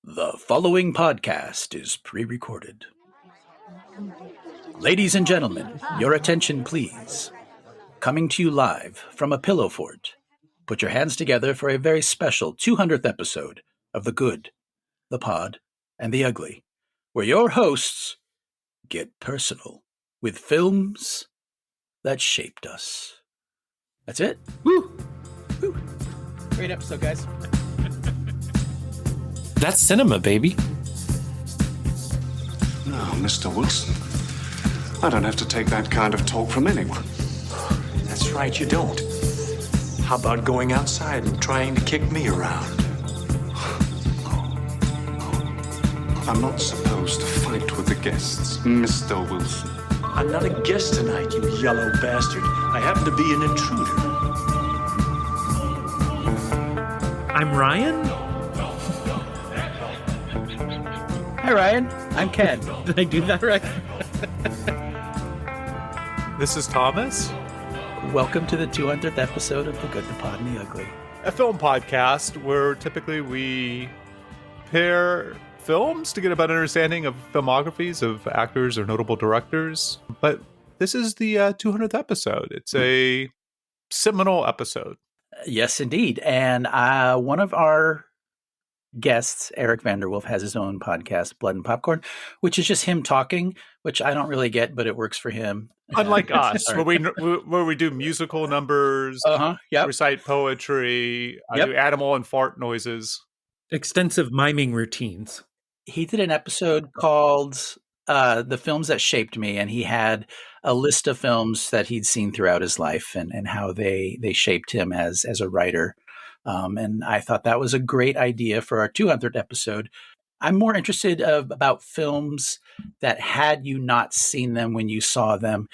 The following podcast is pre-recorded. Ladies and gentlemen, your attention please. Coming to you live from a pillow fort. Put your hands together for a very special 200th episode of The Good, The Pod, and The Ugly, where your hosts get personal with films that shaped us. That's it. Woo! Woo! Great episode, guys. That's cinema, baby. No, Mr. Wilson. I don't have to take that kind of talk from anyone. That's right, you don't. How about going outside and trying to kick me around? I'm not supposed to fight with the guests, Mr. Wilson. I'm not a guest tonight, you yellow bastard. I happen to be an intruder. I'm Ryan. Hi, Ryan. I'm Ken. Did I do that right? This is Thomas. Welcome to the 200th episode of The Good, The Pod, and The Ugly. A film podcast where typically we pair films to get a better understanding of filmographies of actors or notable directors. But this is the 200th episode. It's a seminal episode. Yes, indeed. And one of our guests, Eric Vanderwolf, has his own podcast, Blood and Popcorn, which is just him talking, which I don't really get, but it works for him. Unlike us, where we do musical numbers, recite poetry, do animal and fart noises. Extensive miming routines. He did an episode called The Films That Shaped Me, and he had a list of films that he'd seen throughout his life and how they shaped him as a writer. And I thought that was a great idea for our 200th episode. I'm more interested about films that had you not seen them when you saw them,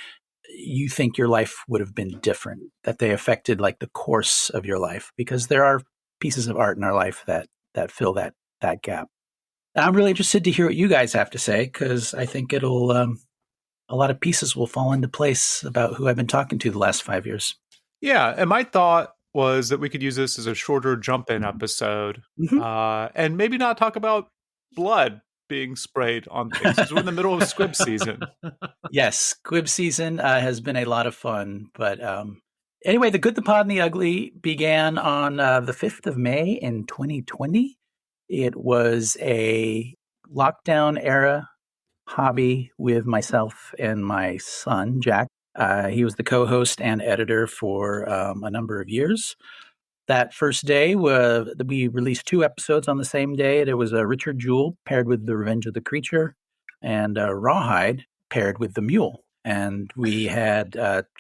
you think your life would have been different, that they affected like the course of your life, because there are pieces of art in our life that fill that gap. And I'm really interested to hear what you guys have to say, because I think it'll a lot of pieces will fall into place about who I've been talking to the last 5 years. Yeah, and my thought was that we could use this as a shorter jump-in episode, and maybe not talk about blood being sprayed on things, because we're in the middle of Squib season. Yes, Squib season has been a lot of fun. But anyway, The Good, The Pod, and The Ugly began on the 5th of May in 2020. It was a lockdown-era hobby with myself and my son, Jack. He was the co-host and editor for a number of years. That first day, we released 2 episodes on the same day. There was Richard Jewell paired with The Revenge of the Creature, and Rawhide paired with The Mule. And we had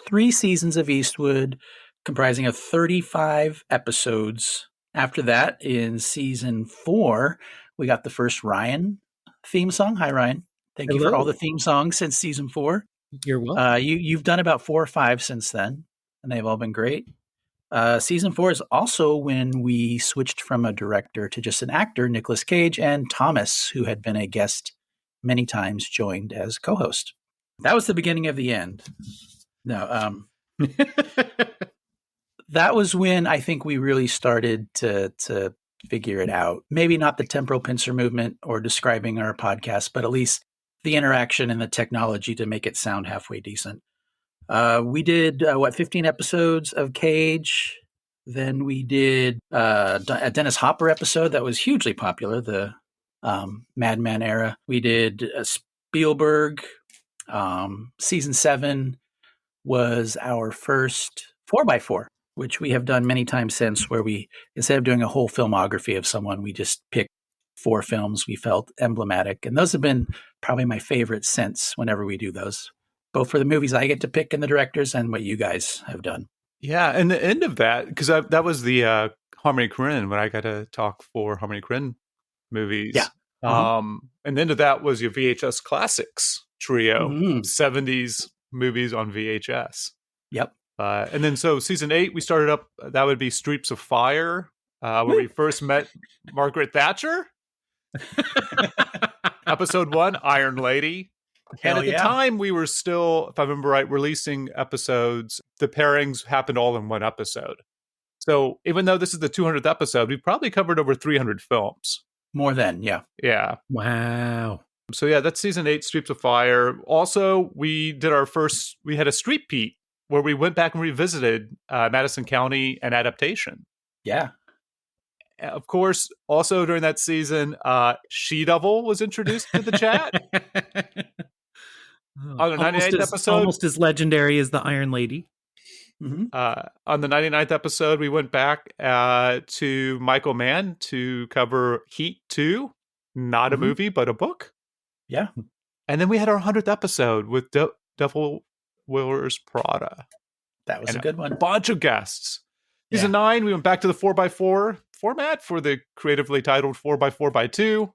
3 seasons of Eastwood comprising of 35 episodes. After that, in season 4, we got the first Ryan theme song. Hi, Ryan. Thank you for all the theme songs since season 4. You're welcome. You've done about 4 or 5 since then, and they've all been great. Season 4 is also when we switched from a director to just an actor. Nicolas Cage and Thomas, who had been a guest many times, joined as co-host. That was the beginning of the end. No, that was when I think we really started to figure it out. Maybe not the temporal pincer movement or describing our podcast, but at least the interaction and the technology to make it sound halfway decent. We did, 15 episodes of Cage. Then we did a Dennis Hopper episode that was hugely popular, the Madman era. We did Spielberg. Season 7 was our first 4x4, which we have done many times since, where we, instead of doing a whole filmography of someone, we just picked 4 films we felt emblematic. And those have been probably my favorite since, whenever we do those, both for the movies I get to pick and the directors and what you guys have done. Yeah, and the end of that, because that was the Harmony Korine, when I got to talk for Harmony Korine movies. Yeah. And the end of that was your VHS Classics trio, 70s movies on VHS. Yep. And then so season 8, we started up, that would be Streets of Fire, where we first met Margaret Thatcher. Episode 1, Iron Lady. And at the time, we were still, if I remember right, releasing episodes. The pairings happened all in one episode. So even though this is the 200th episode, we've probably covered over 300 films. More than, yeah. Yeah. Wow. So yeah, that's season 8, Streets of Fire. Also, we had a Street Pete where we went back and revisited Madison County, an adaptation. Yeah. Of course, also during that season, She-Devil was introduced to the chat. On the 99th episode. Almost as legendary as the Iron Lady. Mm-hmm. On the 99th episode, we went back to Michael Mann to cover Heat 2. Not a movie, but a book. Yeah. And then we had our 100th episode with Devil Wears Prada. That was a good one. A bunch of guests. Season 9, we went back to the 4x4 format for the creatively titled 4x4x2.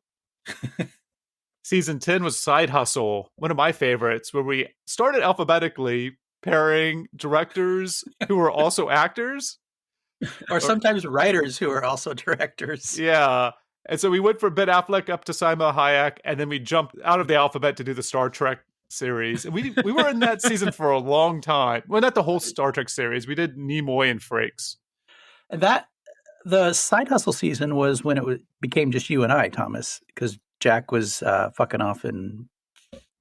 Season 10 was Side Hustle, one of my favorites, where we started alphabetically pairing directors who were also actors. Or sometimes writers who are also directors. Yeah. And so we went from Ben Affleck up to Salma Hayek, and then we jumped out of the alphabet to do the Star Trek series. And we were in that season for a long time. Well, not the whole Star Trek series. We did Nimoy and Frakes. And the Side Hustle season was when it became just you and I, Thomas, because Jack was fucking off in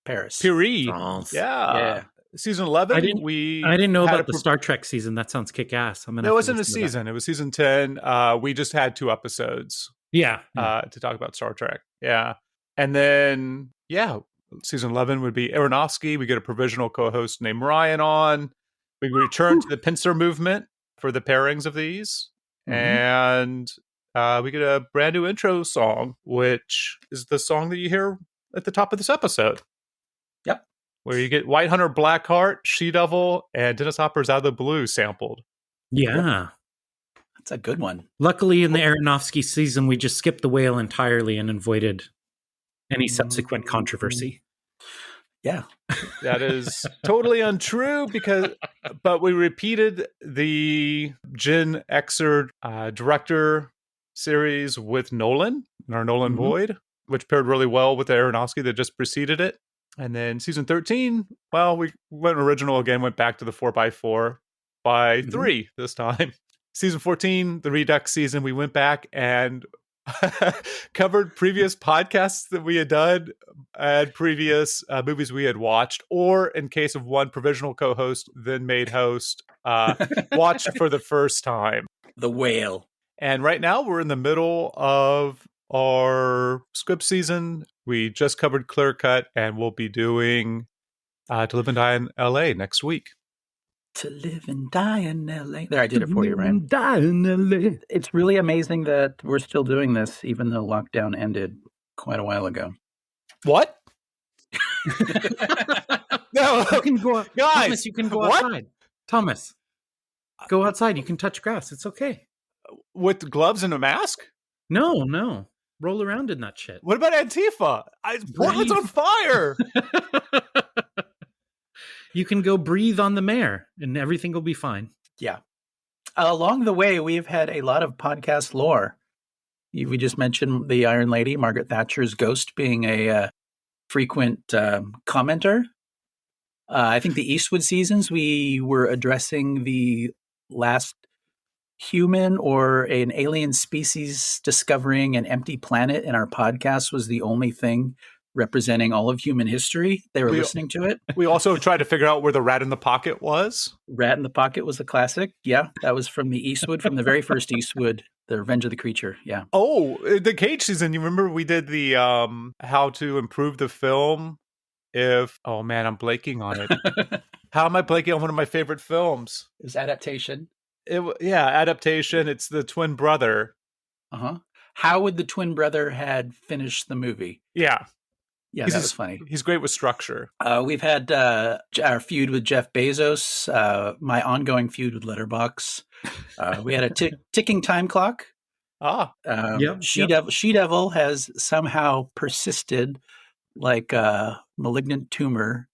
Paris. Paris. Yeah. Season 11, I didn't know about the Star Trek season. That sounds kick-ass. It wasn't a season. It was season 10. We just had 2 episodes. Yeah. To talk about Star Trek. Yeah. And then, season 11 would be Aronofsky. We get a provisional co-host named Ryan on. We return to the pincer movement for the pairings of these. Mm-hmm. And we get a brand new intro song, which is the song that you hear at the top of this episode. Yep. Where you get White Hunter, Blackheart, She-Devil, and Dennis Hopper's Out of the Blue sampled. Yeah. Yep. That's a good one. Luckily, in the Aronofsky season, we just skipped the whale entirely and avoided any subsequent controversy. Yeah. That is totally untrue but we repeated the Gen Xer director series with Nolan in our Nolan Void, which paired really well with the Aronofsky that just preceded it. And then season 13, well, we went original again, went back to the 4x4 by 3 this time. Season 14, the Redux season, we went back and covered previous podcasts that we had done and previous movies we had watched, or in case of one provisional co-host, then made host, watched for the first time. The Whale. And right now we're in the middle of our Squib season. We just covered Clear Cut, and we'll be doing To Live and Die in LA next week. To live and die in LA. There, I did it for you, Ryan. Die in LA. It's really amazing that we're still doing this, even though lockdown ended quite a while ago. What? No, you can go, guys. Thomas, you can go outside. Thomas, go outside. You can touch grass. It's okay. With gloves and a mask? No. Roll around in that shit. What about Antifa? Portland's on fire. You can go breathe on the mare and everything will be fine. Yeah. Along the way, we've had a lot of podcast lore. We just mentioned the Iron Lady, Margaret Thatcher's ghost, being a frequent commenter. I think the Eastwood seasons, we were addressing the last human or an alien species discovering an empty planet, and our podcast was the only thing representing all of human history. They were listening to it. We also tried to figure out where the Rat in the Pocket was. Rat in the Pocket was a classic. Yeah, that was from the Eastwood, from the very first Eastwood, The Revenge of the Creature. Yeah. Oh, the Cage season. You remember we did the how to improve the film if... Oh, man, I'm blanking on it. How am I blanking on one of my favorite films? It was adaptation. Adaptation. It's the twin brother. Uh-huh. How would the twin brother had finished the movie? Yeah. Yeah, that was funny. He's great with structure. We've had our feud with Jeff Bezos, my ongoing feud with Letterboxd. We had a ticking time clock. She-Devil has somehow persisted like a malignant tumor.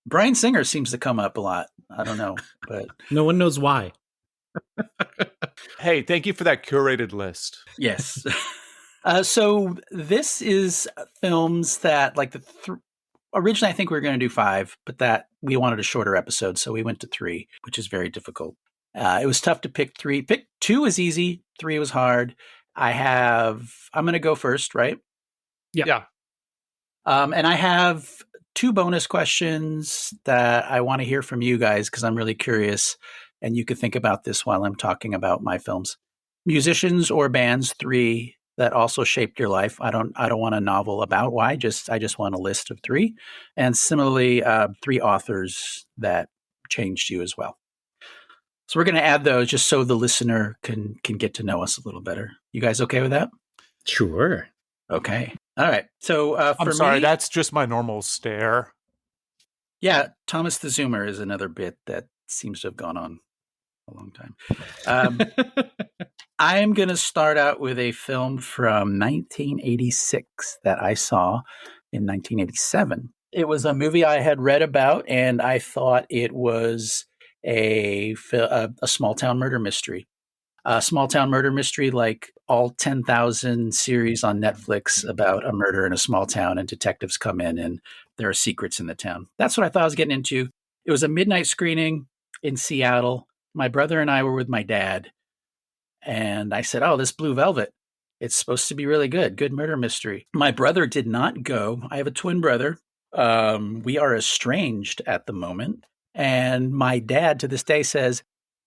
Bryan Singer seems to come up a lot. I don't know, but no one knows why. Hey, thank you for that curated list. Yes. So this is films that, like, originally I think we were going to do 5, but that we wanted a shorter episode, so we went to 3, which is very difficult. It was tough to pick 3. Pick 2 was easy, 3 was hard. I'm going to go first, right? Yeah. And I have 2 bonus questions that I want to hear from you guys because I'm really curious, and you could think about this while I'm talking about my films. Musicians or bands 3 that also shaped your life. I don't want a novel about why. I just want a list of 3, and similarly 3 authors that changed you as well. So we're going to add those just so the listener can get to know us a little better. You guys okay with that? Sure. Okay. All right. So I'm sorry, that's just my normal stare. Yeah, Thomas the Zoomer is another bit that seems to have gone on a long time. I am going to start out with a film from 1986 that I saw in 1987. It was a movie I had read about, and I thought it was a small town murder mystery. A small town murder mystery like all 10,000 series on Netflix about a murder in a small town, and detectives come in and there are secrets in the town. That's what I thought I was getting into. It was a midnight screening in Seattle. My brother and I were with my dad, and I said, "Oh, this Blue Velvet. It's supposed to be really good. Good murder mystery." My brother did not go. I have a twin brother. We are estranged at the moment. And my dad to this day says,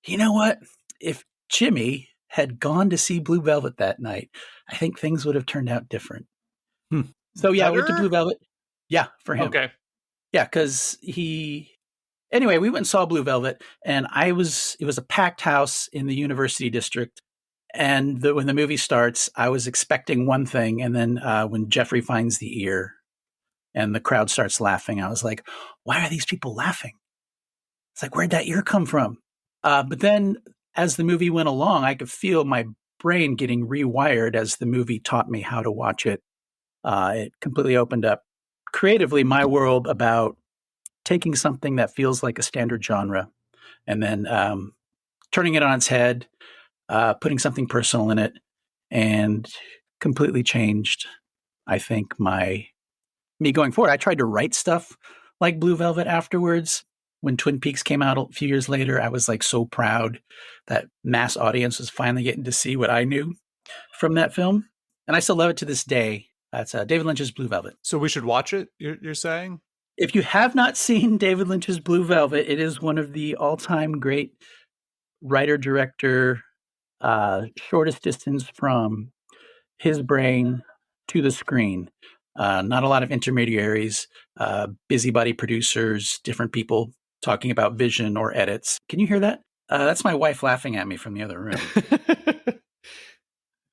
"You know what? If Jimmy had gone to see Blue Velvet that night, I think things would have turned out different." So yeah, we went to Blue Velvet. Yeah, for him. Okay. Yeah, because anyway, we went and saw Blue Velvet, and it was a packed house in the University District. And when the movie starts, I was expecting one thing, and then when Jeffrey finds the ear and the crowd starts laughing, I was like, "Why are these people laughing?" It's like, "Where'd that ear come from?" But then as the movie went along, I could feel my brain getting rewired as the movie taught me how to watch it. It completely opened up creatively my world about taking something that feels like a standard genre and then turning it on its head, putting something personal in it, and completely changed, I think, me going forward. I tried to write stuff like Blue Velvet afterwards. When Twin Peaks came out a few years later, I was like so proud that mass audience was finally getting to see what I knew from that film. And I still love it to this day. That's David Lynch's Blue Velvet. So we should watch it, you're saying? If you have not seen David Lynch's Blue Velvet, it is one of the all-time great writer-director, shortest distance from his brain to the screen. Not a lot of intermediaries, busybody producers, different people talking about vision or edits. Can you hear that? That's my wife laughing at me from the other room.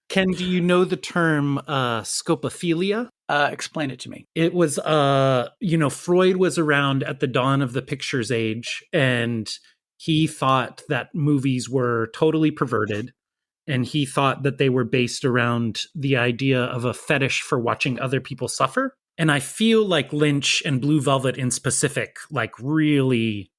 Ken, do you know the term scopophilia? Explain it to me. It was, Freud was around at the dawn of the pictures age, and he thought that movies were totally perverted, and he thought that they were based around the idea of a fetish for watching other people suffer. And I feel like Lynch and Blue Velvet in specific, like, really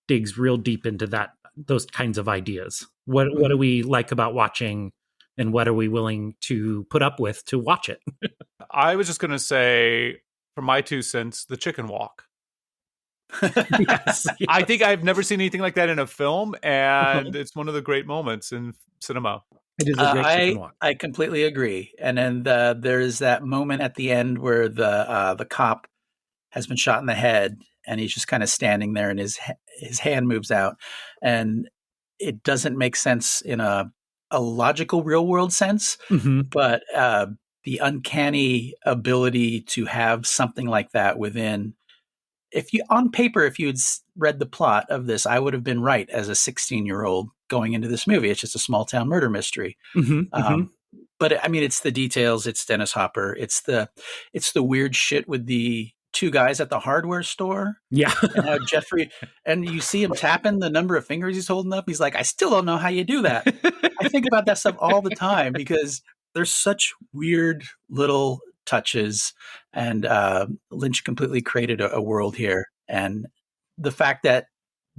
digs real deep into those kinds of ideas. What do we like about watching, and what are we willing to put up with to watch it? I was just going to say, for my 2 cents, the chicken walk. Yes. I think I've never seen anything like that in a film, and it's one of the great moments in cinema. It is a great chicken walk. I completely agree. And then there's that moment at the end where the cop has been shot in the head, and he's just kind of standing there, and his hand moves out, and it doesn't make sense in a logical real world sense, but the uncanny ability to have something like that within. If you had read the plot of this, I would have been right as a 16-year-old going into this movie. It's just a small town murder mystery. But I mean, it's the details. It's Dennis Hopper. It's the weird shit with the 2 guys at the hardware store. Yeah. And how Jeffrey, and you see him tapping the number of fingers he's holding up. He's like, "I still don't know how you do that." I think about that stuff all the time because there's such weird little touches, and Lynch completely created a world here. And the fact that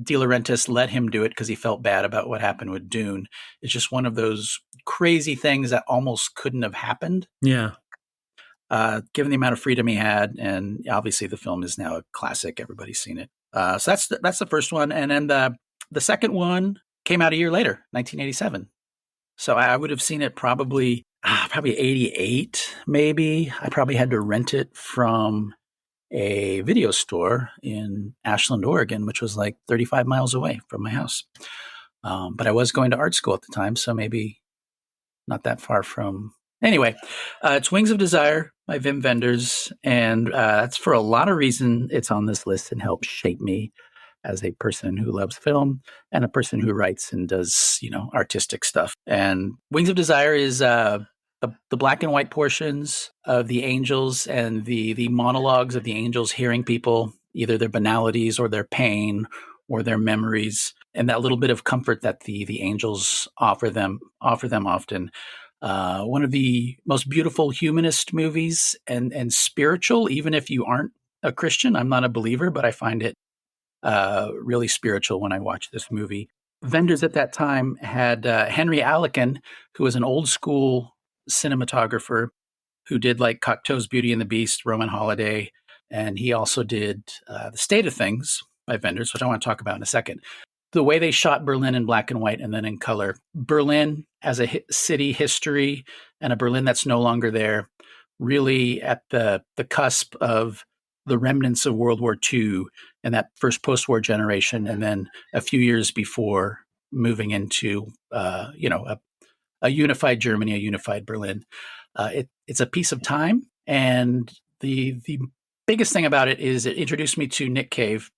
De Laurentiis let him do it because he felt bad about what happened with Dune is just one of those crazy things that almost couldn't have happened. Yeah. Given the amount of freedom he had, and obviously the film is now a classic. Everybody's seen it. So that's the first one. And then the second one came out a year later, 1987. So I would have seen it probably, probably 88, maybe. I probably had to rent it from a video store in Ashland, Oregon, which was like 35 miles away from my house. But I was going to art school at the time, so maybe not that far from. Anyway, it's Wings of Desire by Wim Wenders, and that's for a lot of reason it's on this list and helped shape me as a person who loves film and a person who writes and does, artistic stuff. And Wings of Desire is the black and white portions of the angels and the monologues of the angels hearing people, either their banalities or their pain or their memories, and that little bit of comfort that the angels offer them often. One of the most beautiful humanist movies and spiritual, even if you aren't a Christian. I'm not a believer, but I find it really spiritual when I watch this movie. Wenders at that time had Henry Aleken, who was an old school cinematographer who did like Cocteau's Beauty and the Beast, Roman Holiday, and he also did The State of Things by Wenders, which I want to talk about in a second. The way they shot Berlin in black and white and then in color. Berlin as a city history and a Berlin that's no longer there, really at the cusp of the remnants of World War II and that first post-war generation, and then a few years before moving into a unified Germany, a unified Berlin. It's a piece of time, and the biggest thing about it is it introduced me to Nick Cave,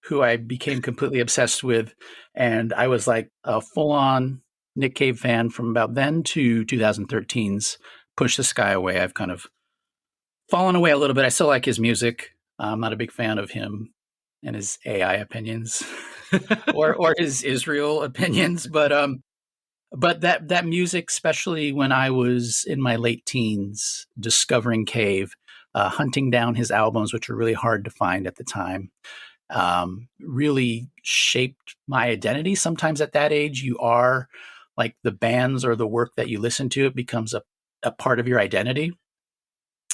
who I became completely obsessed with, and I was like a full-on Nick Cave fan from about then to 2013's Push the Sky Away. I've kind of fallen away a little bit. I still like his music. I'm not a big fan of him and his AI opinions or his Israel opinions, but that music, especially when I was in my late teens, discovering Cave, hunting down his albums, which were really hard to find at the time, really shaped my identity. Sometimes at that age, you are like the bands or the work that you listen to, it becomes a part of your identity.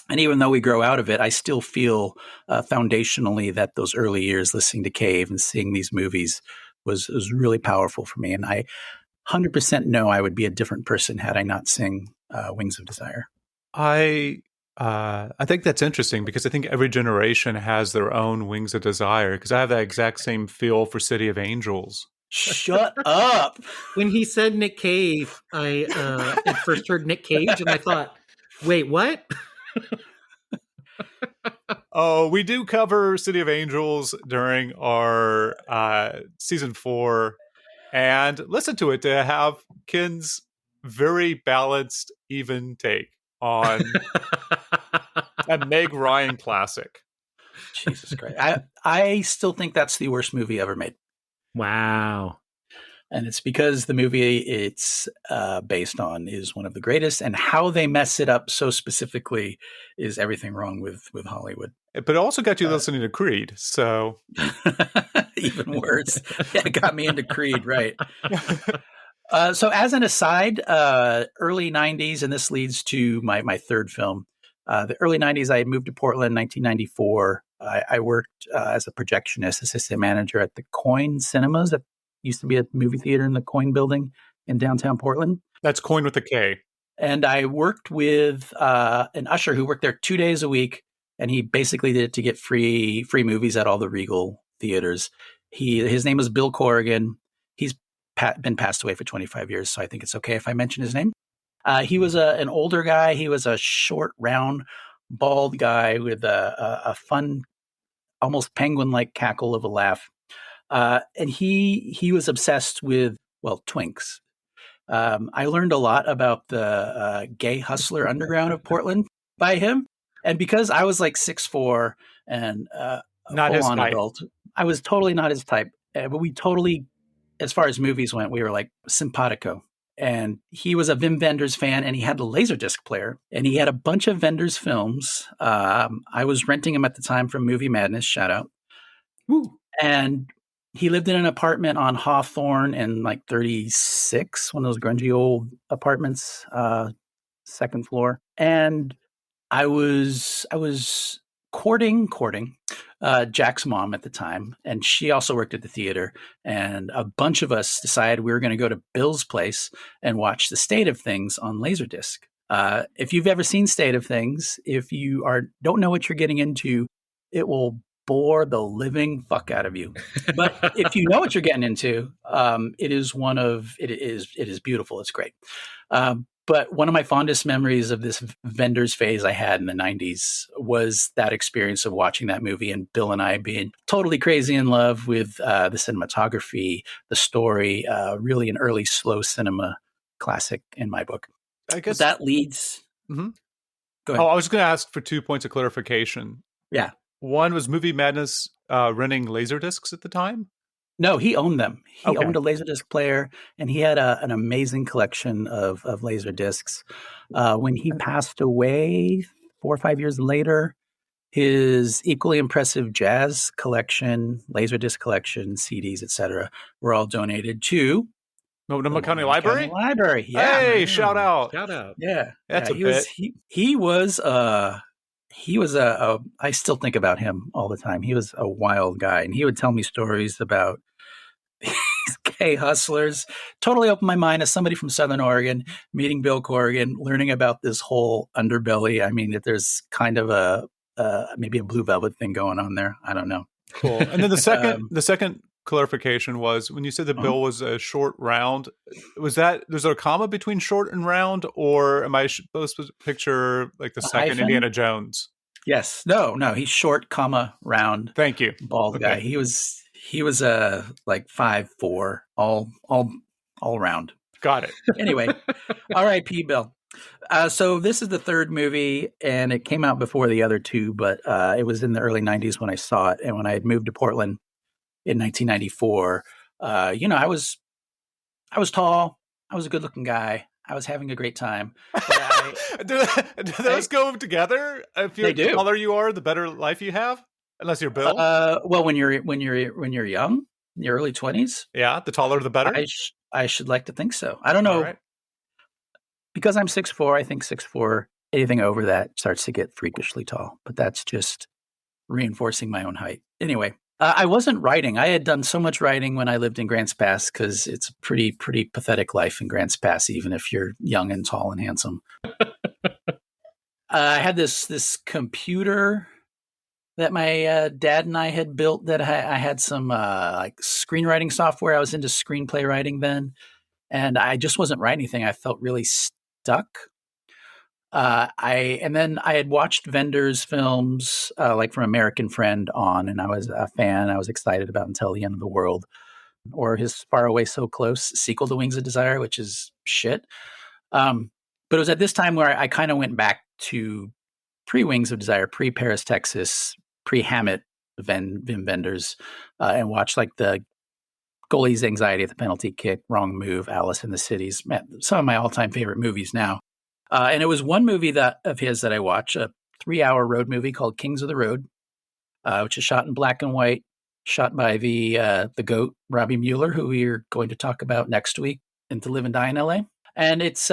And even though we grow out of it, I still feel foundationally that those early years listening to Cave and seeing these movies was really powerful for me. And I 100% know I would be a different person had I not seen Wings of Desire. I think that's interesting because I think every generation has their own Wings of Desire, because I have that exact same feel for City of Angels. Shut up. When he said Nick Cave, I at first heard Nick Cage and I thought, wait, what? Oh, we do cover City of Angels during our season 4, and listen to it to have Ken's very balanced, even take on a Meg Ryan classic. Jesus Christ. I still think that's the worst movie ever made. Wow. And it's because the movie it's based on is one of the greatest, and how they mess it up so specifically is everything wrong with Hollywood. But it also got you listening to Creed, so even worse. Yeah, it got me into Creed, right? So as an aside, early 90s, and this leads to my third film. The early 90s, I had moved to Portland in 1994. I worked as a projectionist, assistant manager at the Coin Cinemas. That used to be a movie theater in the Coin building in downtown Portland. That's Coin with a K. And I worked with an usher who worked there 2 days a week, and he basically did it to get free movies at all the Regal theaters. His name was Bill Corrigan. He's been passed away for 25 years, so I think it's okay if I mention his name. He was an older guy. He was a short, round, bald guy with a fun, almost penguin-like cackle of a laugh. And he was obsessed with, twinks. I learned a lot about the gay hustler underground of Portland by him. And because I was like 6'4" and not his type. Adult, I was totally not his type. But we totally, as far as movies went, we were like simpatico. And he was a Wim Wenders fan, and he had a Laserdisc player, and he had a bunch of Wenders films. I was renting him at the time from Movie Madness, shout out. Woo. And he lived in an apartment on Hawthorne and like 36, one of those grungy old apartments, second floor. And I was courting Jack's mom at the time, and she also worked at the theater. And a bunch of us decided we were going to go to Bill's place and watch The State of Things on Laserdisc. If you've ever seen State of Things, if you don't know what you're getting into, it will bore the living fuck out of you. But if you know what you're getting into, it is beautiful. It's great. But one of my fondest memories of this Wenders phase I had in the 90s was that experience of watching that movie and Bill and I being totally crazy in love with the cinematography, the story, really an early slow cinema classic in my book. I guess But that leads. Mm-hmm. Go ahead. Oh, I was going to ask for 2 points of clarification. Yeah. One was Movie Madness renting Laserdiscs at the time? No, he owned them. He Okay. owned a Laserdisc player, and he had an amazing collection of Laserdiscs. When he passed away 4 or 5 years later, his equally impressive jazz collection, Laserdisc collection, CDs, etc., were all donated to Multnomah County Multnomah Library? County Library. Yeah. Hey, shout out. Shout out. Yeah. That's yeah, a he bit. was he was I still think about him all the time. He was a wild guy, and he would tell me stories about these gay hustlers. Totally opened my mind as somebody from Southern Oregon, meeting Bill Corrigan, learning about this whole underbelly. I mean, that there's kind of maybe a Blue Velvet thing going on there. I don't know. Cool. And then the second clarification was when you said the bill was a short round, was that there's a comma between short and round, or am I supposed to picture like the second hyphen? Indiana Jones? Yes. No, he's short, comma, round. Thank you. Bald guy. He was like 5'4", all round. Got it. Anyway, R.I.P. Bill. So this is the third movie, and it came out before the other two, but it was in the early 90s when I saw it. And when I had moved to Portland in 1994, I was tall. I was a good-looking guy. I was having a great time. Do those go together? They do. The taller you are, the better life you have, unless you're Bill. Well, when you're young, in your early 20s, yeah, the taller the better. I should like to think so. I don't know. Right. Because I'm 6'4", I think 6'4", anything over that starts to get freakishly tall. But that's just reinforcing my own height. Anyway, I wasn't writing. I had done so much writing when I lived in Grants Pass because it's a pretty pathetic life in Grants Pass, even if you're young and tall and handsome. I had this computer that my dad and I had built that I had some like screenwriting software. I was into screenplay writing then, and I just wasn't writing anything. I felt really stuck. And then I had watched Wenders films like from American Friend on, and I was a fan. I was excited about Until the End of the World, or his Far Away So Close sequel to Wings of Desire, which is shit. But it was at this time where I kind of went back to pre-Wings of Desire, pre-Paris, Texas, pre-Hammett, Wim Wenders, and watched like the Goalie's Anxiety at the Penalty Kick, Wrong Move, Alice in the Cities, some of my all-time favorite movies now. And it was one movie of his that I watched, a 3-hour road movie called Kings of the Road, which is shot in black and white, shot by the GOAT, Robbie Mueller, who we're going to talk about next week in To Live and Die in LA. And it's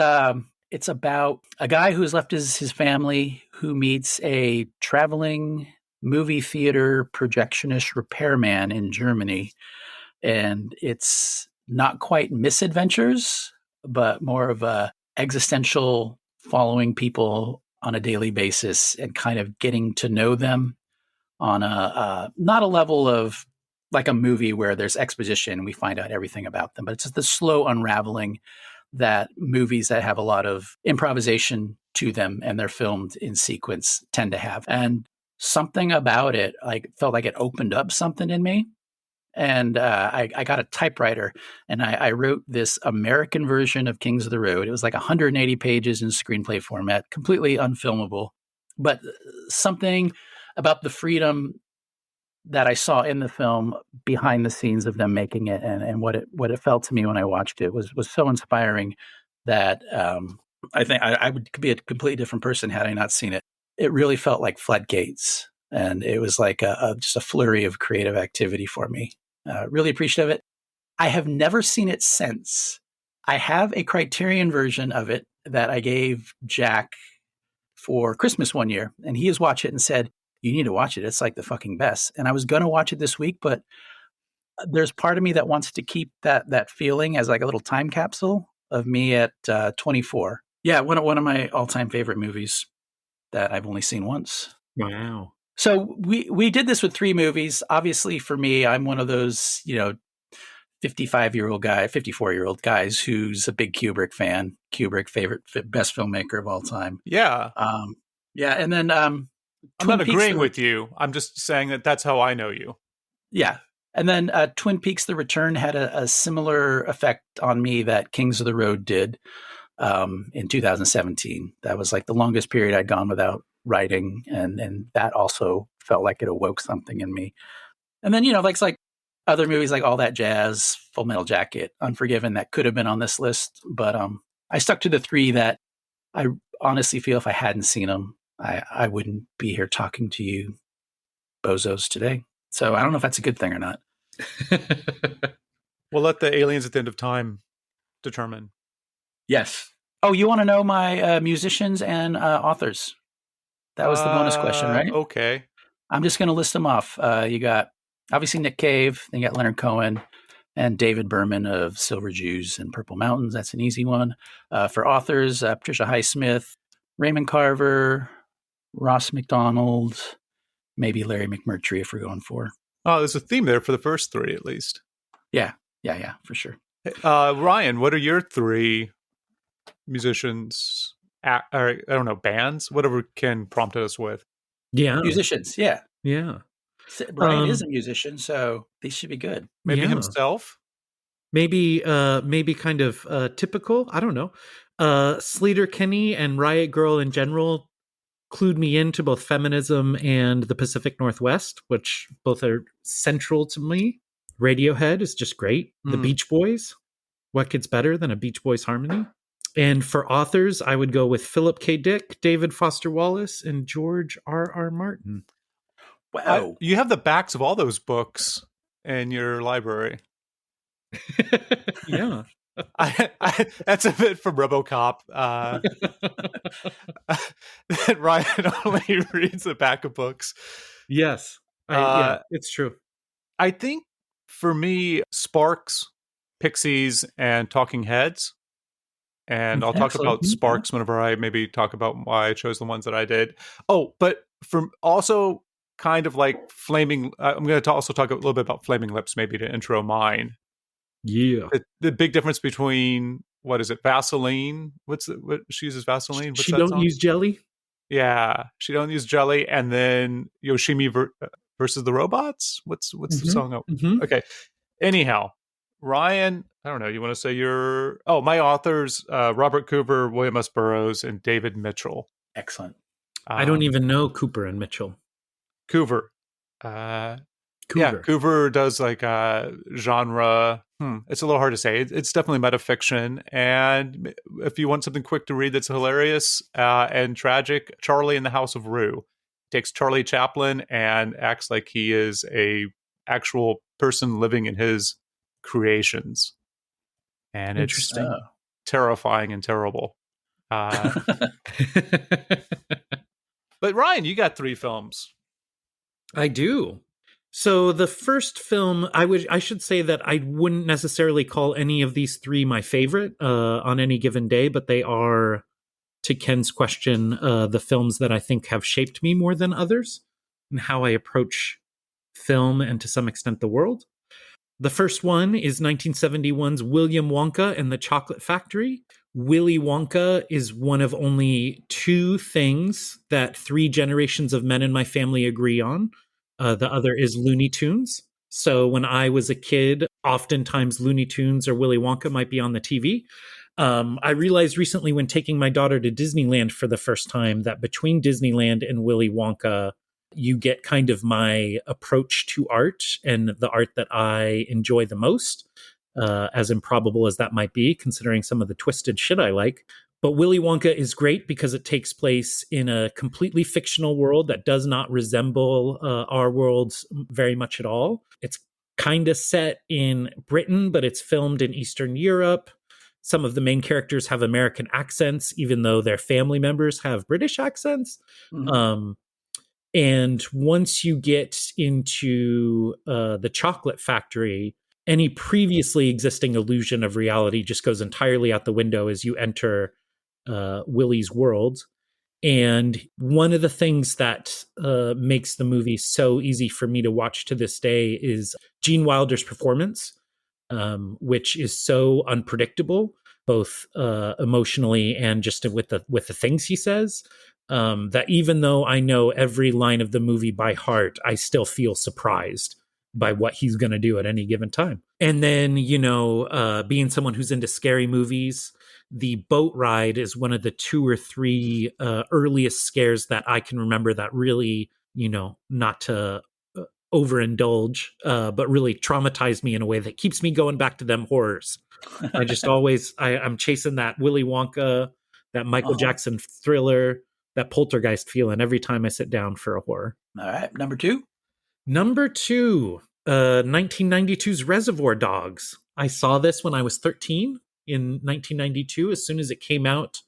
about a guy who's left his family, who meets a traveling movie theater projectionist repairman in Germany. And it's not quite misadventures, but more of a existential following people on a daily basis and kind of getting to know them on not a level of like a movie where there's exposition and we find out everything about them, but it's just the slow unraveling that movies that have a lot of improvisation to them and they're filmed in sequence tend to have. And something about it, like, felt like it opened up something in me. And I got a typewriter and I wrote this American version of Kings of the Road. It was like 180 pages in screenplay format, completely unfilmable. But something about the freedom that I saw in the film behind the scenes of them making it and what it felt to me when I watched it was so inspiring that I think I would be a completely different person had I not seen it. It really felt like floodgates. And it was like just a flurry of creative activity for me. Really appreciative of it. I have never seen it since. I have a Criterion version of it that I gave Jack for Christmas one year, and he has watched it and said, "You need to watch it. It's like the fucking best." And I was going to watch it this week, but there's part of me that wants to keep that feeling as like a little time capsule of me at 24. Yeah, one of my all-time favorite movies that I've only seen once. Wow. So we did this with 3 movies. Obviously, for me, I'm one of those 54-year-old guys who's a big Kubrick fan. Kubrick, best filmmaker of all time. Yeah. Yeah, and then I'm Twin not Peaks. agreeing with you. I'm just saying that that's how I know you. Yeah, and then Twin Peaks: The Return had a similar effect on me that Kings of the Road did in 2017. That was like the longest period I'd gone without writing, and that also felt like it awoke something in me. And then like other movies like All That Jazz, Full Metal Jacket, Unforgiven, that could have been on this list, but I stuck to the 3 that I honestly feel if I hadn't seen them, I wouldn't be here talking to you bozos today. So I don't know if that's a good thing or not. We'll let the aliens at the end of time determine. Yes. Oh, you want to know my musicians and authors? That was the bonus question, right? Okay. I'm just going to list them off. You got obviously Nick Cave, then you got Leonard Cohen and David Berman of Silver Jews and Purple Mountains. That's an easy one. For authors, Patricia Highsmith, Raymond Carver, Ross McDonald, maybe Larry McMurtry if we're going for. Oh, there's a theme there for the first 3 at least. Yeah, for sure. Ryan, what are your 3 musicians, or I don't know, bands, whatever Ken prompted us with? Yeah. Musicians, yeah. Yeah. Brian is a musician, so these should be good. Maybe Yeah. himself? Maybe kind of typical. I don't know. Sleater Kinney and Riot Girl in general clued me into both feminism and the Pacific Northwest, which both are central to me. Radiohead is just great. The Beach Boys. What gets better than a Beach Boys harmony? And for authors, I would go with Philip K. Dick, David Foster Wallace, and George R.R. Martin. Wow. You have the backs of all those books in your library. Yeah. That's a bit from RoboCop. That Ryan only reads the back of books. Yes. Yeah, it's true. I think for me, Sparks, Pixies, and Talking Heads. And I'll talk about Sparks whenever I maybe talk about why I chose the ones that I did. Oh, but from also kind of like Flaming, I'm going to also talk a little bit about Flaming Lips, maybe to intro mine. Yeah. The big difference between, what is it, Vaseline? What she uses Vaseline? What's She that don't song? use jelly? Yeah, she don't use jelly. And then Yoshimi versus the Robots? What's the song? Okay. Anyhow, Ryan, I don't know. You want to say my authors, Robert Cooper, William S. Burroughs, and David Mitchell. Excellent. I don't even know Cooper and Mitchell. Coover. Yeah, Coover does like genre. It's a little hard to say. It's definitely metafiction. And if you want something quick to read that's hilarious and tragic, Charlie in the House of Rue takes Charlie Chaplin and acts like he is a actual person living in his creations. And it's terrifying and terrible. But Ryan, you got 3 films. I do. So the first film, I should say that I wouldn't necessarily call any of these 3 my favorite on any given day, but they are, to Ken's question, the films that I think have shaped me more than others and how I approach film and to some extent the world. The first one is 1971's William Wonka and the Chocolate Factory. Willy Wonka is one of only 2 things that 3 generations of men in my family agree on. The other is Looney Tunes. So when I was a kid, oftentimes Looney Tunes or Willy Wonka might be on the TV. I realized recently when taking my daughter to Disneyland for the first time that between Disneyland and Willy Wonka, you get kind of my approach to art and the art that I enjoy the most, as improbable as that might be, considering some of the twisted shit I like. But Willy Wonka is great because it takes place in a completely fictional world that does not resemble our worlds very much at all. It's kind of set in Britain, but it's filmed in Eastern Europe. Some of the main characters have American accents, even though their family members have British accents. And once you get into the Chocolate Factory, any previously existing illusion of reality just goes entirely out the window as you enter Willy's world. And one of the things that makes the movie so easy for me to watch to this day is Gene Wilder's performance, which is so unpredictable, both emotionally and just with the things he says. That even though I know every line of the movie by heart, I still feel surprised by what he's going to do at any given time. And then, being someone who's into scary movies, the boat ride is one of the 2 or 3 earliest scares that I can remember that really, not to overindulge, but really traumatized me in a way that keeps me going back to them horrors. I just always, I'm chasing that Willy Wonka, that Michael Jackson thriller, that poltergeist feeling every time I sit down for a horror. All right. Number 2. Number 2, 1992's Reservoir Dogs. I saw this when I was 13 in 1992. As soon as it came out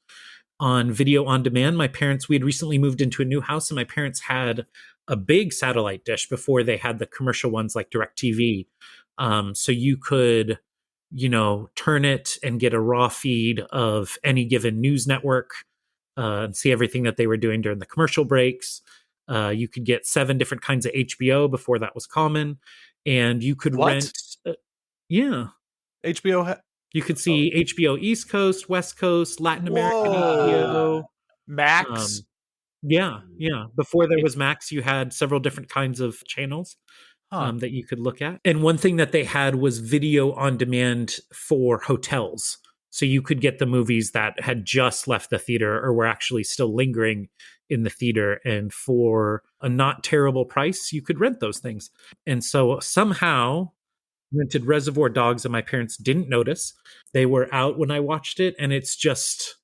on video on demand, we had recently moved into a new house, and my parents had a big satellite dish before they had the commercial ones like DirecTV. So you could, turn it and get a raw feed of any given news network and see everything that they were doing during the commercial breaks. You could get 7 different kinds of HBO before that was common. And you could rent. Yeah. HBO. You could see HBO East Coast, West Coast, Latin American HBO. Max. Yeah. Before there was Max, you had several different kinds of channels that you could look at. And one thing that they had was video on demand for hotels. So you could get the movies that had just left the theater or were actually still lingering in the theater. And for a not terrible price, you could rent those things. And so somehow rented Reservoir Dogs, and my parents didn't notice. They were out when I watched it, and it's just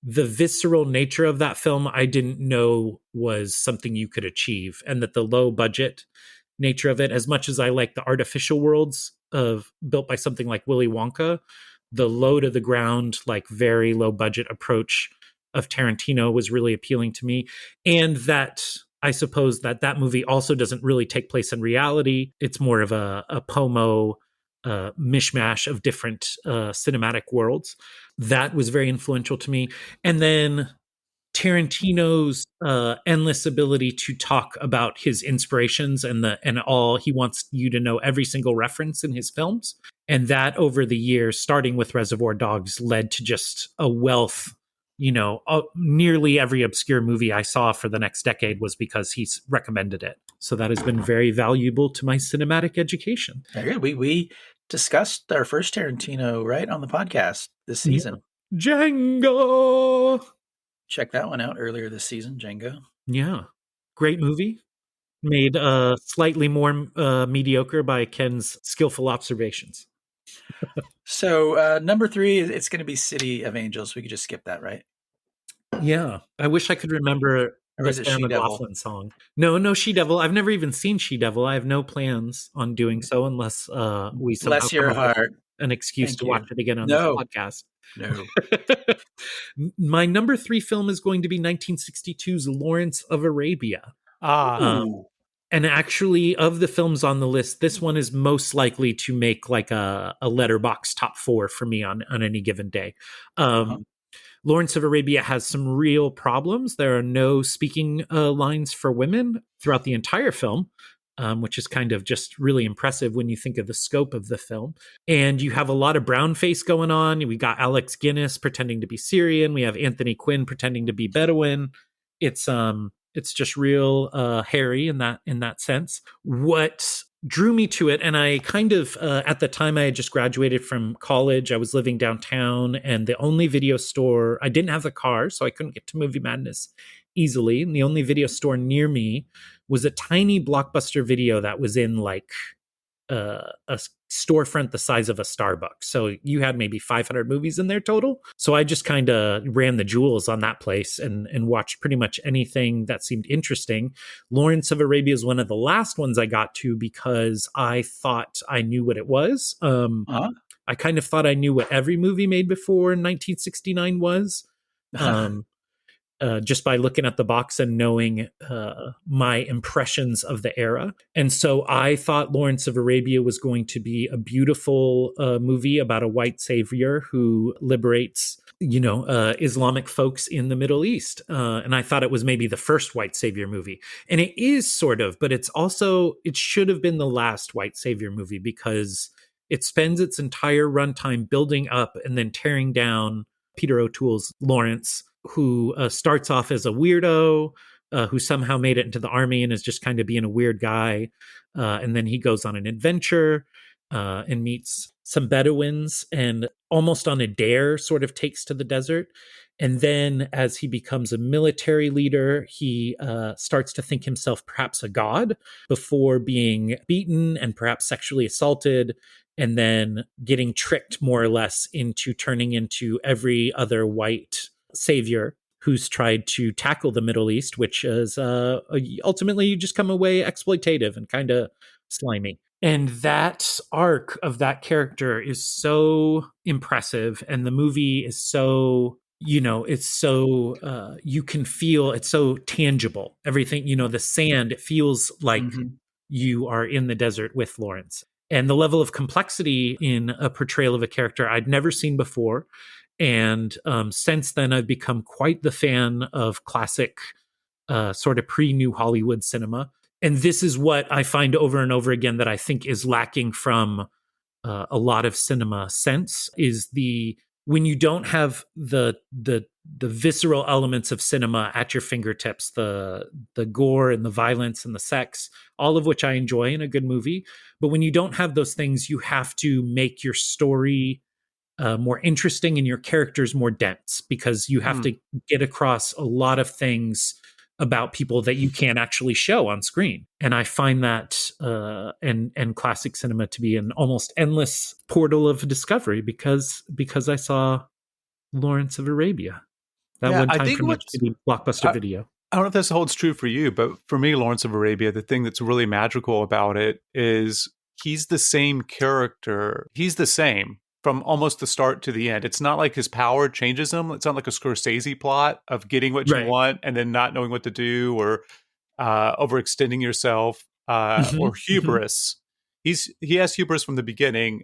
the visceral nature of that film I didn't know was something you could achieve, and that the low budget nature of it, as much as I like the artificial worlds built by something like Willy Wonka, the low to the ground, like very low budget approach of Tarantino was really appealing to me. And that I suppose that movie also doesn't really take place in reality. It's more of a pomo mishmash of different cinematic worlds. That was very influential to me. And then Tarantino's endless ability to talk about his inspirations and all, he wants you to know every single reference in his films. And that over the years, starting with Reservoir Dogs, led to just a wealth. Nearly every obscure movie I saw for the next decade was because he's recommended it. So that has been very valuable to my cinematic education. Very good. We discussed our first Tarantino right on the podcast this season. Django. Check that one out earlier this season, Django. Yeah. Great movie. Made slightly more mediocre by Ken's skillful observations. So number 3, it's going to be City of Angels. We could just skip that, right? Yeah. I wish I could remember Or is it She Devil McLaughlin song. No, She Devil. I've never even seen She Devil. I have no plans on doing so unless we somehow Bless your heart. An excuse Thank to you. watch it again on this podcast. No. My number 3 film is going to be 1962's Lawrence of Arabia. And actually, of the films on the list, this one is most likely to make like a letterbox top 4 for me on any given day. Lawrence of Arabia has some real problems. There are no speaking lines for women throughout the entire film, which is kind of just really impressive when you think of the scope of the film. And you have a lot of brown face going on. We got Alex Guinness pretending to be Syrian. We have Anthony Quinn pretending to be Bedouin. It's just real hairy in that sense. What drew me to it, and I kind of at the time I had just graduated from college, I was living downtown, and the only video store, I didn't have a car, so I couldn't get to Movie Madness easily, and the only video store near me was a tiny Blockbuster Video that was in like a storefront the size of a Starbucks. So you had maybe 500 movies in there total. So I just kind of ran the jewels on that place and watched pretty much anything that seemed interesting. Lawrence of Arabia is one of the last ones I got to because I thought I knew what it was. I kind of thought I knew what every movie made before 1969 was. Just by looking at the box and knowing my impressions of the era. And so I thought Lawrence of Arabia was going to be a beautiful movie about a white savior who liberates Islamic folks in the Middle East. And I thought it was maybe the first white savior movie. And it is sort of, but it should have been the last white savior movie because it spends its entire runtime building up and then tearing down Peter O'Toole's Lawrence, who starts off as a weirdo, who somehow made it into the army and is just kind of being a weird guy. And then he goes on an adventure and meets some Bedouins and almost on a dare sort of takes to the desert. And then as he becomes a military leader, he starts to think himself perhaps a god before being beaten and perhaps sexually assaulted, and then getting tricked more or less into turning into every other white savior who's tried to tackle the Middle East, which is ultimately you just come away exploitative and kind of slimy. And that arc of that character is so impressive. And the movie is so, it's so, you can feel it's so tangible. Everything, the sand, it feels like you are in the desert with Lawrence. And the level of complexity in a portrayal of a character I'd never seen before. And since then, I've become quite the fan of classic sort of pre-New Hollywood cinema. And this is what I find over and over again that I think is lacking from a lot of cinema sense is when you don't have the visceral elements of cinema at your fingertips, the gore and the violence and the sex, all of which I enjoy in a good movie. But when you don't have those things, you have to make your story more interesting and your characters more dense because you have to get across a lot of things about people that you can't actually show on screen. And I find that and classic cinema to be an almost endless portal of discovery because I saw Lawrence of Arabia. That one time from the Blockbuster Video. I don't know if this holds true for you, but for me, Lawrence of Arabia, the thing that's really magical about it is he's the same character. He's the same from almost the start to the end. It's not like his power changes him. It's not like a Scorsese plot of getting what you want and then not knowing what to do or overextending yourself or hubris. He has hubris from the beginning.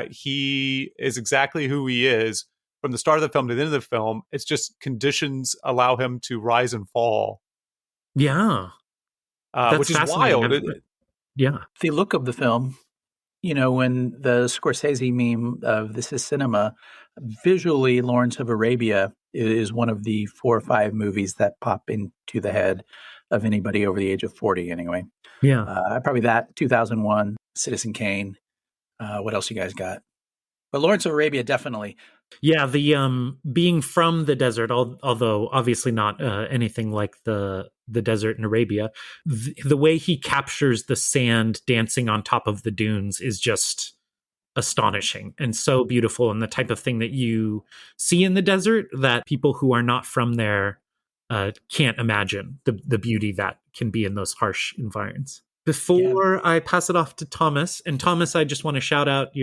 He is exactly who he is from the start of the film to the end of the film. It's just conditions allow him to rise and fall. Yeah. Which is wild. Yeah. The look of the film, when the Scorsese meme of This Is Cinema, visually Lawrence of Arabia is one of the 4 or 5 movies that pop into the head of anybody over the age of 40 anyway. Yeah. Probably that, 2001, Citizen Kane. What else you guys got? But Lawrence of Arabia, definitely. Yeah, the being from the desert, although obviously not anything like the desert in Arabia, the way he captures the sand dancing on top of the dunes is just astonishing and so beautiful, and the type of thing that you see in the desert that people who are not from there can't imagine the beauty that can be in those harsh environments. Before I pass it off to Thomas, and Thomas, I just want to shout out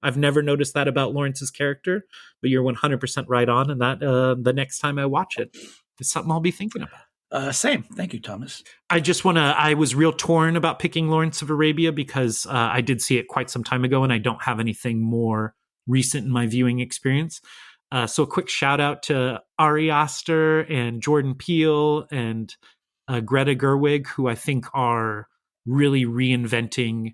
I've never noticed that about Lawrence's character, but you're 100% right on. And that the next time I watch it, it's something I'll be thinking about. Same. Thank you, Thomas. I was real torn about picking Lawrence of Arabia because I did see it quite some time ago and I don't have anything more recent in my viewing experience. So a quick shout out to Ari Aster and Jordan Peele and Greta Gerwig, who I think are really reinventing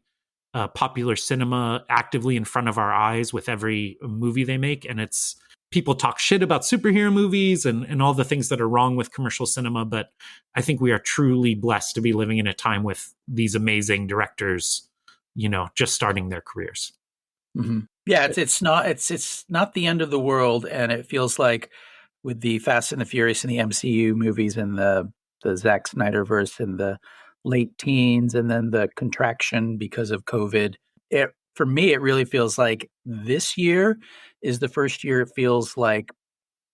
popular cinema actively in front of our eyes with every movie they make. And people talk shit about superhero movies and all the things that are wrong with commercial cinema. But I think we are truly blessed to be living in a time with these amazing directors, just starting their careers. Mm-hmm. Yeah, it's not the end of the world. And it feels like with the Fast and the Furious and the MCU movies and the Zack Snyderverse and the late teens and then the contraction because of COVID. For me, it really feels like this year is the first year it feels like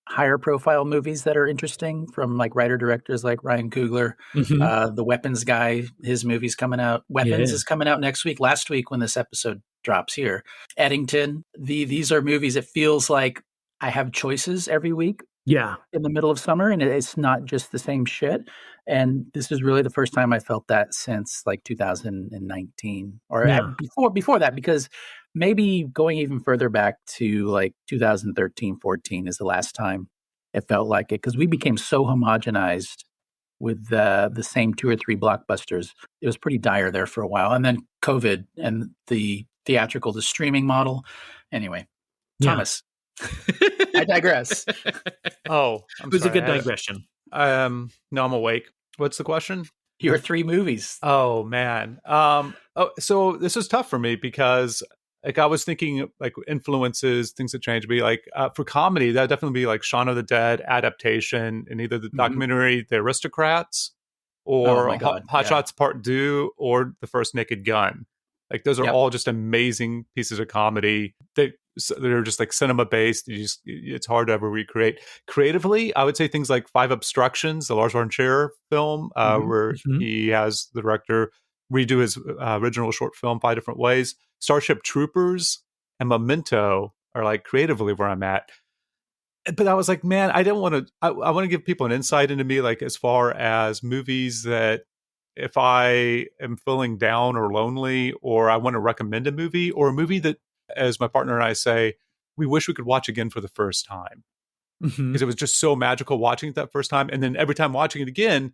higher profile movies that are interesting from like writer-directors like Ryan Coogler. The Weapons guy, his movie's coming out. Weapons is coming out next week. Last week when this episode drops here. Eddington. These are movies, it feels like I have choices every week. Yeah. In the middle of summer, and it's not just the same shit. And this is really the first time I felt that since like 2019 or before that, because maybe going even further back to like 2013, 14 is the last time it felt like it, because we became so homogenized with the same 2 or 3 blockbusters. It was pretty dire there for a while. And then COVID and the theatrical to streaming model. Anyway, Yeah. Thomas, I digress. Oh, I'm It was sorry. a good digression. No, I'm awake. What's the question? Your 3 movies. Oh man. So this is tough for me because like I was thinking like influences, things that change me. Like for comedy, that'd definitely be like Shaun of the Dead adaptation in either the documentary The Aristocrats or Oh my God, Hot yeah. Shots Part 2 or The First Naked Gun. Like those are Yep. all just amazing pieces of comedy. They're just like cinema based. It's hard to ever recreate. Creatively, I would say things like Five Obstructions, the Lars von Trier film, where he has the director redo his original short film 5 different ways. Starship Troopers and Memento are like creatively where I'm at. But I was like, man, I didn't want to. I want to give people an insight into me, like as far as movies that if I am feeling down or lonely, or I want to recommend a movie, or a movie that, as my partner and I say, we wish we could watch again for the first time because it was just so magical watching it that first time, and then every time watching it again,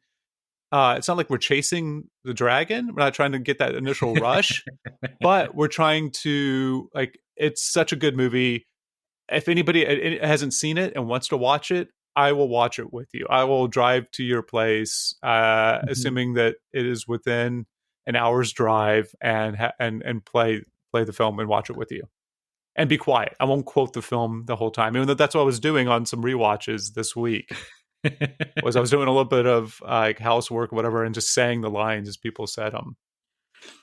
it's not like we're chasing the dragon. We're not trying to get that initial rush, but we're trying to like. It's such a good movie. If anybody hasn't seen it and wants to watch it, I will watch it with you. I will drive to your place, assuming that it is within an hour's drive, and play the film and watch it with you. And be quiet. I won't quote the film the whole time. Even though that's what I was doing on some rewatches this week. Was I was doing a little bit of like housework or whatever, and just saying the lines as people said them.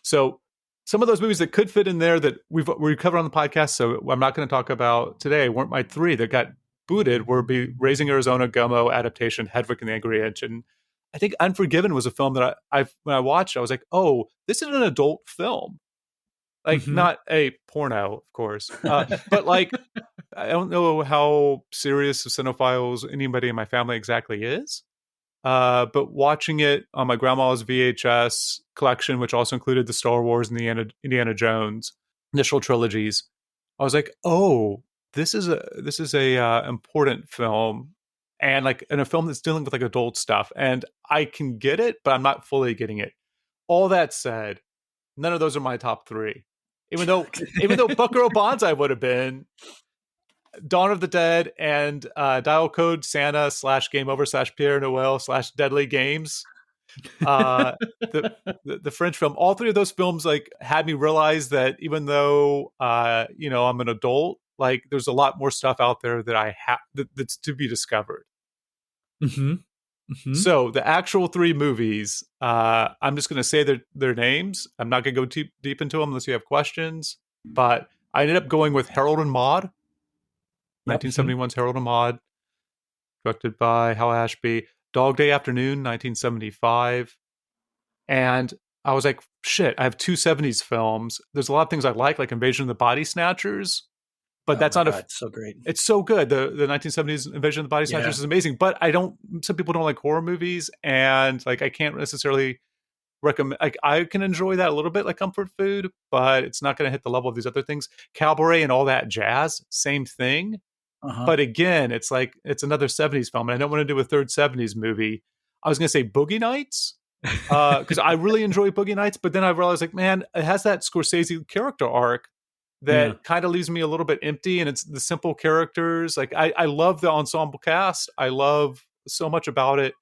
So some of those movies that could fit in there that we covered on the podcast, so I'm not going to talk about today, weren't my 3 that got booted, were be Raising Arizona, Gummo adaptation, Hedwig and the Angry Inch. And I think Unforgiven was a film that I when I watched, I was like, oh, this is an adult film. Like not a porno, of course, but like I don't know how serious of cinephiles anybody in my family exactly is. But watching it on my grandma's VHS collection, which also included the Star Wars and the Indiana Jones initial trilogies, I was like, "Oh, this is a important film, and like in a film that's dealing with like adult stuff, and I can get it, but I'm not fully getting it." All that said, none of those are my top 3. Even though Buckaroo Banzai would have been, Dawn of the Dead and Dial Code Santa / Game Over / Pierre Noel / Deadly Games, the French film. All 3 of those films like had me realize that even though I'm an adult, like there's a lot more stuff out there that I have that's to be discovered. So the actual 3 movies, I'm just going to say their names. I'm not going to go deep into them unless you have questions. But I ended up going with Harold and Maude. 1971's Harold and Maude, directed by Hal Ashby. Dog Day Afternoon, 1975. And I was like, shit, I have 2 70s films. There's a lot of things I like Invasion of the Body Snatchers. But that's not it's so great. It's so good. The 1970s Invasion of the Body Snatchers is amazing. But some people don't like horror movies. And like, I can't necessarily recommend, like I can enjoy that a little bit like comfort food, but it's not going to hit the level of these other things. Cabaret and All That Jazz, same thing. But again, it's like it's another 70s film, and I don't want to do a third 70s movie. I was going to say Boogie Nights because I really enjoy Boogie Nights, but then I realized like, man, it has that Scorsese character arc that kind of leaves me a little bit empty, and it's the simple characters. Like I love the ensemble cast, I love so much about it,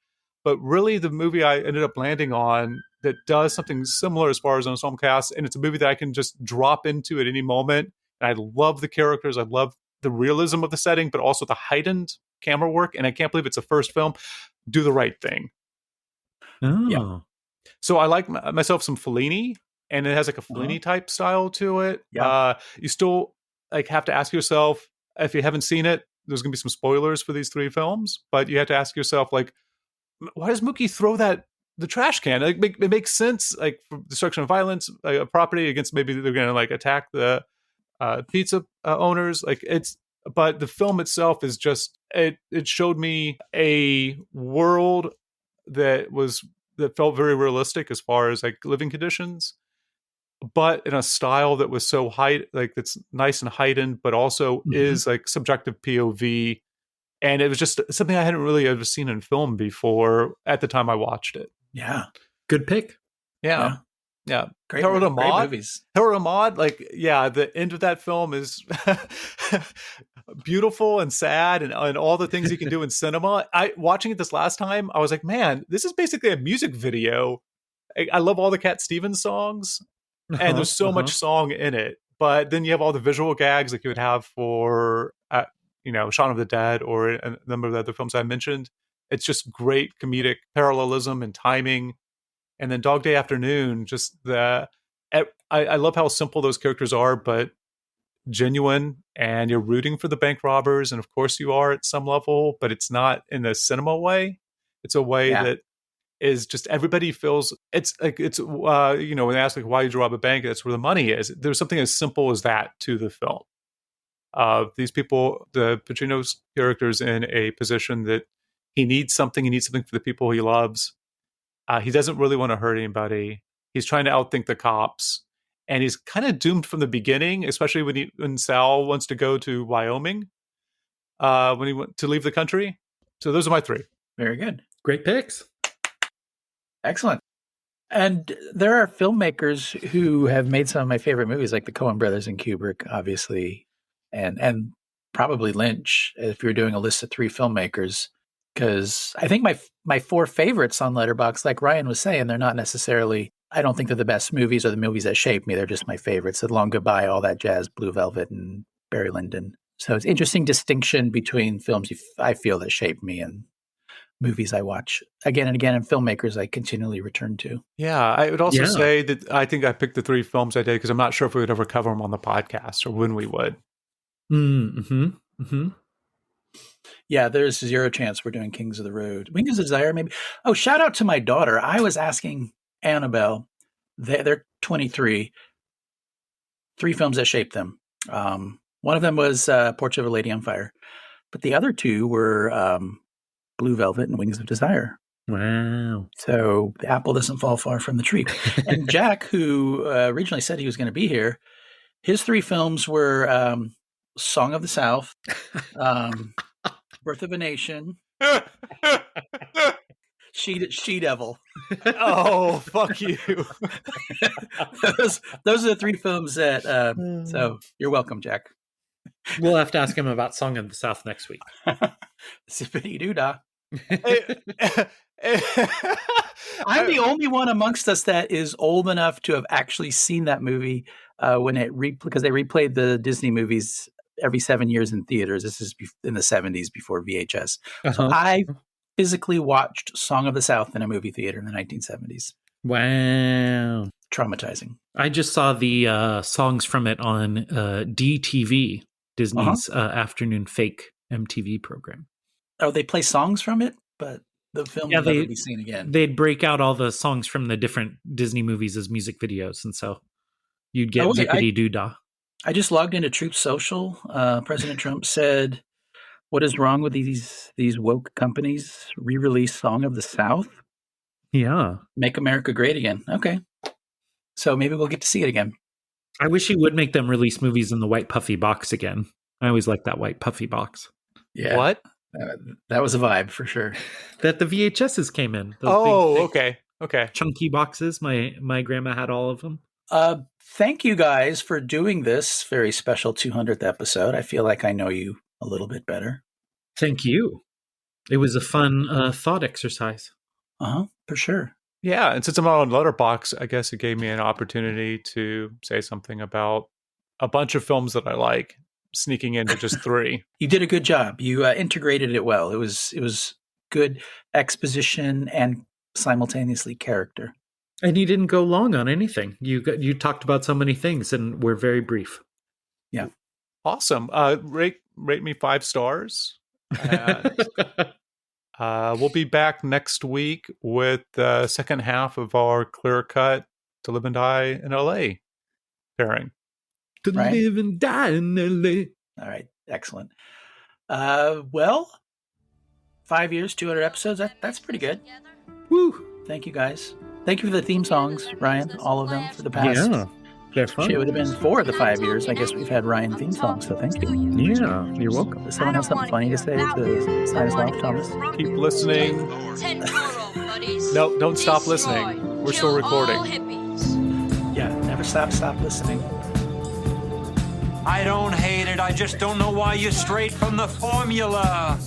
but really the movie I ended up landing on that does something similar as far as ensemble cast, and it's a movie that I can just drop into at any moment. And I love the characters, I love the realism of the setting, but also the heightened camera work. And I can't believe it's a first film. Do the Right Thing. Oh. So I like myself some Fellini, and it has like a Fellini type style to it. You still like have to ask yourself, if you haven't seen it, there's going to be some spoilers for these 3 films, but you have to ask yourself, like, why does Mookie throw the trash can? Like, it makes sense, like for destruction of violence, like, a property against, maybe they're going to like attack the pizza owners. Like but the film itself is just, it showed me a world that felt very realistic as far as like living conditions. but in a style that was so that's nice and heightened, but also is like subjective POV. And it was just something I hadn't really ever seen in film before at the time I watched it. Yeah. Good pick. Yeah. Great, Harold great Ahmad, movies. Harold Ahmad, the end of that film is beautiful and sad, and all the things you can do in cinema. Watching it this last time, I was like, man, this is basically a music video. I love all the Cat Stevens songs, and there's so much song in it. But then you have all the visual gags like you would have for, Shaun of the Dead or a number of the other films I mentioned. It's just great comedic parallelism and timing. And then Dog Day Afternoon, just I love how simple those characters are, but genuine, and you're rooting for the bank robbers. And of course you are at some level, but it's not in the cinema way. It's a way that is just everybody feels it's like when they ask like why did you rob a bank, that's where the money is. There's something as simple as that to the film. These people, the Pacino's character's in a position that he needs something for the people he loves. He doesn't really want to hurt anybody. He's trying to outthink the cops, and he's kind of doomed from the beginning, especially when Sal wants to go to Wyoming, when he went to leave the country. So those are my three. Very good. Great picks. Excellent. And there are filmmakers who have made some of my favorite movies, like the Coen brothers and Kubrick, obviously, and probably Lynch, if you're doing a list of three filmmakers. Because I think my four favorites on Letterboxd, like Ryan was saying, they're not necessarily, I don't think they're the best movies or the movies that shaped me. They're just my favorites. The Long Goodbye, All That Jazz, Blue Velvet, and Barry Lyndon. So it's interesting distinction between films I feel that shaped me and movies I watch again and again, and filmmakers I continually return to. Yeah, I would also say that I think I picked the three films I did because I'm not sure if we would ever cover them on the podcast or when we would. Yeah, there's zero chance we're doing Kings of the Road. Wings of Desire, maybe. Oh, shout out to my daughter. I was asking Annabelle, they're 23, three films that shaped them. One of them was Portrait of a Lady on Fire, but the other two were Blue Velvet and Wings of Desire. Wow. So the apple doesn't fall far from the tree. And Jack, who originally said he was going to be here, his three films were Song of the South, Birth of a Nation, She Devil. Oh, fuck you. those are the three films that, so you're welcome, Jack. We'll have to ask him about Song of the South next week. Zippity-doo-dah. I'm the only one amongst us that is old enough to have actually seen that movie because they replayed the Disney movies every 7 years in theaters. This is in the 70s before VHS. So I physically watched Song of the South in a movie theater in the 1970s. Wow. Traumatizing. I just saw the songs from it on DTV, Disney's afternoon fake MTV program. Oh, they play songs from it, but the film will never be seen again. They'd break out all the songs from the different Disney movies as music videos, and so you'd get zippity-doo-dah. I just logged into Truth Social. President Trump said, "What is wrong with these woke companies? Re-release Song of the South? Yeah. Make America Great Again." Okay. So maybe we'll get to see it again. I wish he would make them release movies in the white puffy box again. I always like that white puffy box. Yeah. What? That was a vibe for sure. That the VHSs came in. Those big, okay. Chunky boxes. My grandma had all of them. Thank you guys for doing this very special 200th episode. I feel like I know you a little bit better. Thank you. It was a fun thought exercise. For sure. Yeah, and since I'm on Letterboxd, I guess it gave me an opportunity to say something about a bunch of films that I like, sneaking into just three. You did a good job. You integrated it well. It was good exposition and simultaneously character. And you didn't go long on anything. You talked about so many things, and we're very brief. Yeah, awesome. Rate me 5 stars. We'll be back next week with the second half of our Clear Cut To Live and Die in LA pairing. To live and die in LA. All right, excellent. Well, 5 years, 200 episodes. That's pretty good. Woo! Thank you guys. Thank you for the theme songs, Ryan. All of them for the past They're fun. It would have been 4 of the 5 years. I guess we've had Ryan theme songs, so thank you. Yeah, you're welcome. Does someone have something funny to say to sign us off, Thomas? Keep listening. No, don't stop listening. We're still recording. Yeah, never stop listening. I don't hate it. I just don't know why you strayed from the formula.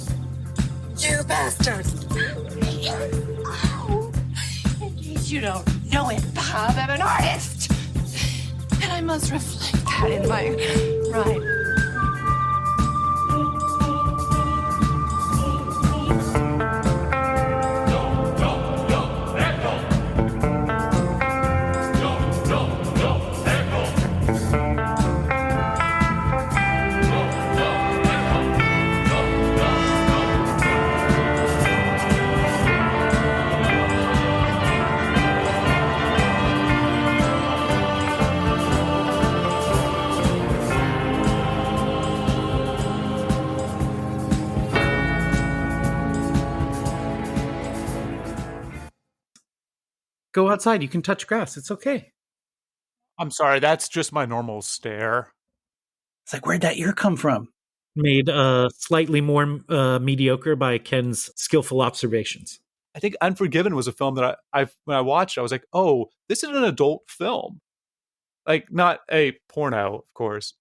You bastards! In case you don't know it, Bob, I'm an artist! And I must reflect that in my rhyme. Go outside. You can touch grass. It's okay. I'm sorry, that's just my normal stare. It's like, where'd that ear come from? Made slightly more mediocre by Ken's skillful observations. I think Unforgiven was a film that I when I watched, I was like, oh, this is an adult film. Like, not a porno, of course,